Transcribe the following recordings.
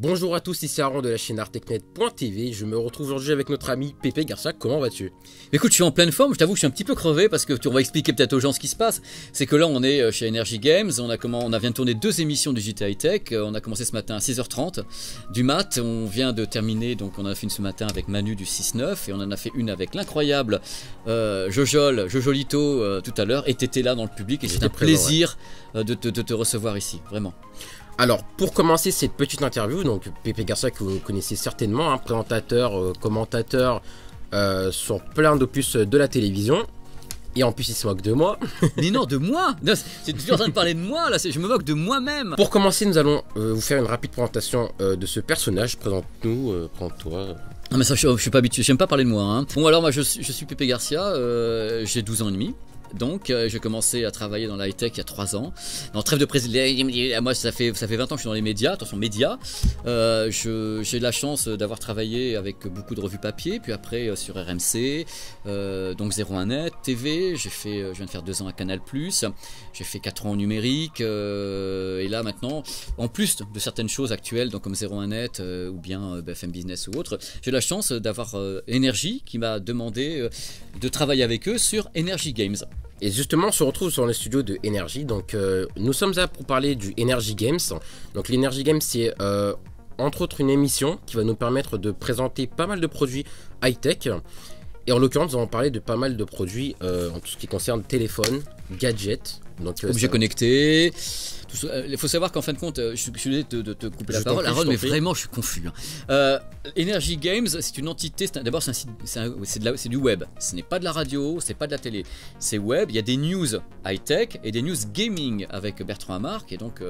Bonjour à tous, ici Aaron de la chaîne artechnet.tv. Je me retrouve aujourd'hui avec notre ami Pépé Garcia. Comment vas-tu? Écoute, je suis en pleine forme. Je t'avoue que je suis un petit peu crevé parce que on va expliquer peut-être aux gens ce qui se passe. C'est que là, on est chez Energy Games. On vient de tourner 2 émissions de JT High Tech. On a commencé ce matin à 6h30 du mat. On vient de terminer, donc on a fait une ce matin avec Manu du 6-9 et on en a fait une avec l'incroyable Jojolito tout à l'heure. Et t'étais là dans le public et c'est un plaisir de te recevoir ici, vraiment. Alors, pour commencer cette petite interview, donc Pépé Garcia que vous connaissez certainement, présentateur, commentateur sur plein d'opus de la télévision. Et en plus, il se moque de moi. Mais non, de moi? Tu es en train de parler de moi, là, je me moque de moi-même. Pour commencer, nous allons vous faire une rapide présentation de ce personnage. Présente-nous, présente-toi. Ah mais ça, je suis pas habitué, j'aime pas parler de moi. Hein. Bon alors, moi, je suis Pépé Garcia, j'ai 12 ans et demi. Donc j'ai commencé à travailler dans la high-tech il y a 3 ans. Dans trêve de président, moi ça fait 20 ans que je suis dans les médias, attention médias. J'ai la chance d'avoir travaillé avec beaucoup de revues papier, puis après sur RMC, donc 01net, TV, je viens de faire 2 ans à Canal+, j'ai fait 4 ans en numérique, et là maintenant, en plus de certaines choses actuelles, donc comme 01net ou bien BFM Business ou autre, j'ai la chance d'avoir Energy qui m'a demandé de travailler avec eux sur Energy Games. Et justement, on se retrouve sur le studio de Energy. Donc, nous sommes là pour parler du Energy Games. Donc, l'Energy Games, c'est entre autres une émission qui va nous permettre de présenter pas mal de produits high-tech. Et en l'occurrence, nous allons parler de pas mal de produits en tout ce qui concerne téléphone, gadgets. Objets connectés. Il faut savoir qu'en fin de compte, je suis désolé de te couper la parole, Aaron, mais vraiment je suis confus. Energy Games, c'est une entité, d'abord c'est du web, ce n'est pas de la radio, c'est pas de la télé, c'est web, il y a des news high-tech et des news gaming avec Bertrand Amarque, et donc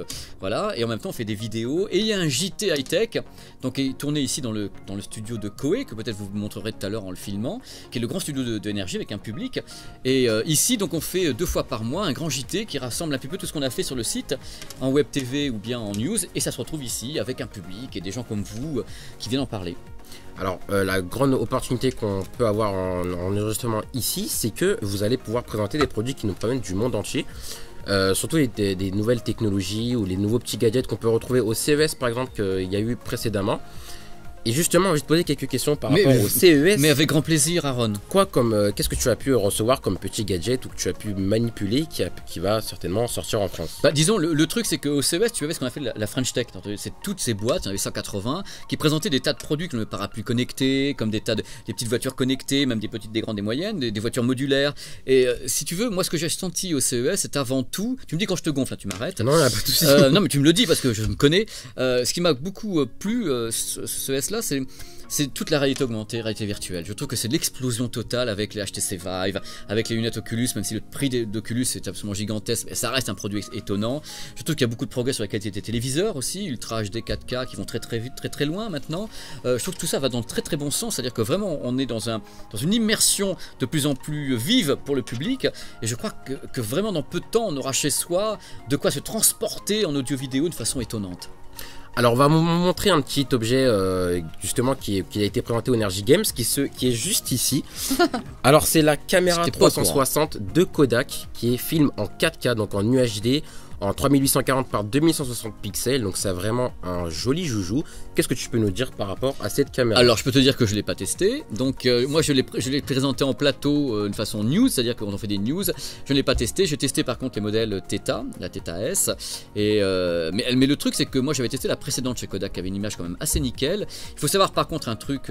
voilà, et en même temps on fait des vidéos, et il y a un JT high-tech, donc qui est tourné ici dans le studio de Koei, que peut-être vous montrerez tout à l'heure en le filmant, qui est le grand studio de Energy avec un public, et ici donc on fait 2 fois par mois un grand JT qui rassemble un peu tout ce qu'on a fait sur le site, en web TV ou bien en news, et ça se retrouve ici avec un public et des gens comme vous qui viennent en parler. Alors la grande opportunité qu'on peut avoir en enregistrement ici, c'est que vous allez pouvoir présenter des produits qui nous proviennent du monde entier, surtout des nouvelles technologies ou les nouveaux petits gadgets qu'on peut retrouver au CES par exemple qu'il y a eu précédemment. Et justement, je vais te poser quelques questions par rapport au CES. Mais avec grand plaisir, Aaron. Qu'est-ce que tu as pu recevoir comme petit gadget ou que tu as pu manipuler qui va certainement sortir en France? Disons, le truc, c'est qu'au CES, tu avais ce qu'on appelle la French Tech. C'est toutes ces boîtes, il y en avait 180, qui présentaient des tas de produits comme le parapluie connecté, comme des petites voitures connectées, même des petites, des grandes, des moyennes, des voitures modulaires. Et si tu veux, moi, ce que j'ai senti au CES, c'est avant tout. Tu me dis quand je te gonfle, là, tu m'arrêtes. Non, pas de souci. Non, mais tu me le dis parce que je me connais. Ce qui m'a beaucoup plu, ce CES là, c'est toute la réalité augmentée, réalité virtuelle. Je trouve que c'est l'explosion totale avec les HTC Vive, avec les lunettes Oculus, même si le prix d'Oculus est absolument gigantesque, mais ça reste un produit étonnant. Je trouve qu'il y a beaucoup de progrès sur la qualité des téléviseurs aussi, Ultra HD 4K qui vont très vite, très loin maintenant. Je trouve que tout ça va dans le très bon sens, c'est-à-dire que vraiment on est dans une immersion de plus en plus vive pour le public, et je crois que vraiment dans peu de temps on aura chez soi de quoi se transporter en audio-vidéo de façon étonnante. Alors on va vous montrer un petit objet justement qui a été présenté au Energy Games qui est juste ici. Alors c'est la caméra 360 de Kodak qui est film en 4K, donc en UHD, en 3840 par 2160 pixels, donc c'est vraiment un joli joujou. Qu'est-ce que tu peux nous dire par rapport à cette caméra? Alors je peux te dire que je ne l'ai pas testé, donc moi je l'ai présenté en plateau de façon news, c'est-à-dire que quand on fait des news, je ne l'ai pas testé. J'ai testé par contre les modèles Theta, la Theta S, mais le truc c'est que moi j'avais testé la précédente chez Kodak qui avait une image quand même assez nickel. Il faut savoir par contre un truc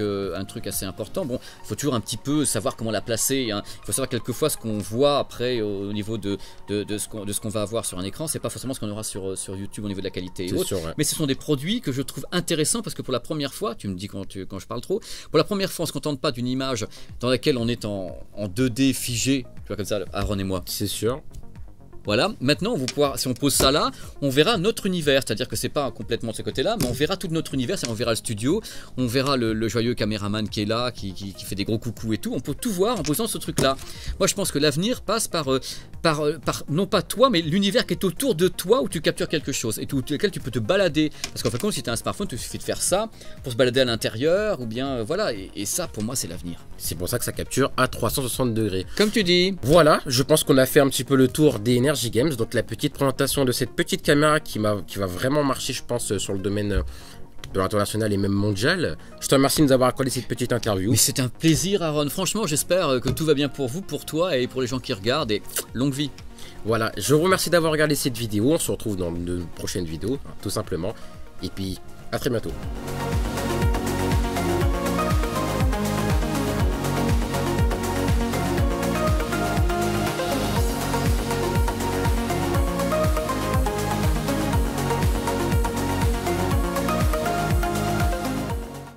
assez important, bon il faut toujours un petit peu savoir comment la placer, hein. Il faut savoir quelquefois ce qu'on voit après au niveau de ce qu'on va avoir sur un écran, c'est pas forcément ce qu'on aura sur YouTube au niveau de la qualité et autres, sûr, ouais. Mais ce sont des produits que je trouve intéressants parce que pour la première fois, tu me dis quand je parle trop, pour la première fois on ne se contente pas d'une image dans laquelle on est en 2D figé, tu vois comme ça, Aaron et moi. C'est sûr. Voilà, maintenant on va pouvoir, si on pose ça là, on verra notre univers, c'est-à-dire que c'est pas complètement de ce côté-là, mais on verra tout notre univers, on verra le studio, on verra le joyeux caméraman qui est là, qui fait des gros coucous et tout, on peut tout voir en posant ce truc-là. Moi je pense que l'avenir passe par non pas toi, mais l'univers qui est autour de toi où tu captures quelque chose et lequel tu peux te balader, parce qu'en fin de compte si tu as un smartphone, il suffit de faire ça pour se balader à l'intérieur, ou bien voilà, et ça pour moi c'est l'avenir. C'est pour ça que ça capture à 360 degrés. Comme tu dis. Voilà, je pense qu'on a fait un petit peu le tour des Energy Games, donc la petite présentation de cette petite caméra qui va vraiment marcher je pense sur le domaine de l'international et même mondial. Je te remercie de nous avoir accordé cette petite interview. Mais c'est un plaisir, Aaron. Franchement, j'espère que tout va bien pour vous, pour toi et pour les gens qui regardent. Et longue vie. Voilà, je vous remercie d'avoir regardé cette vidéo. On se retrouve dans de prochaines vidéos, tout simplement. Et puis, à très bientôt.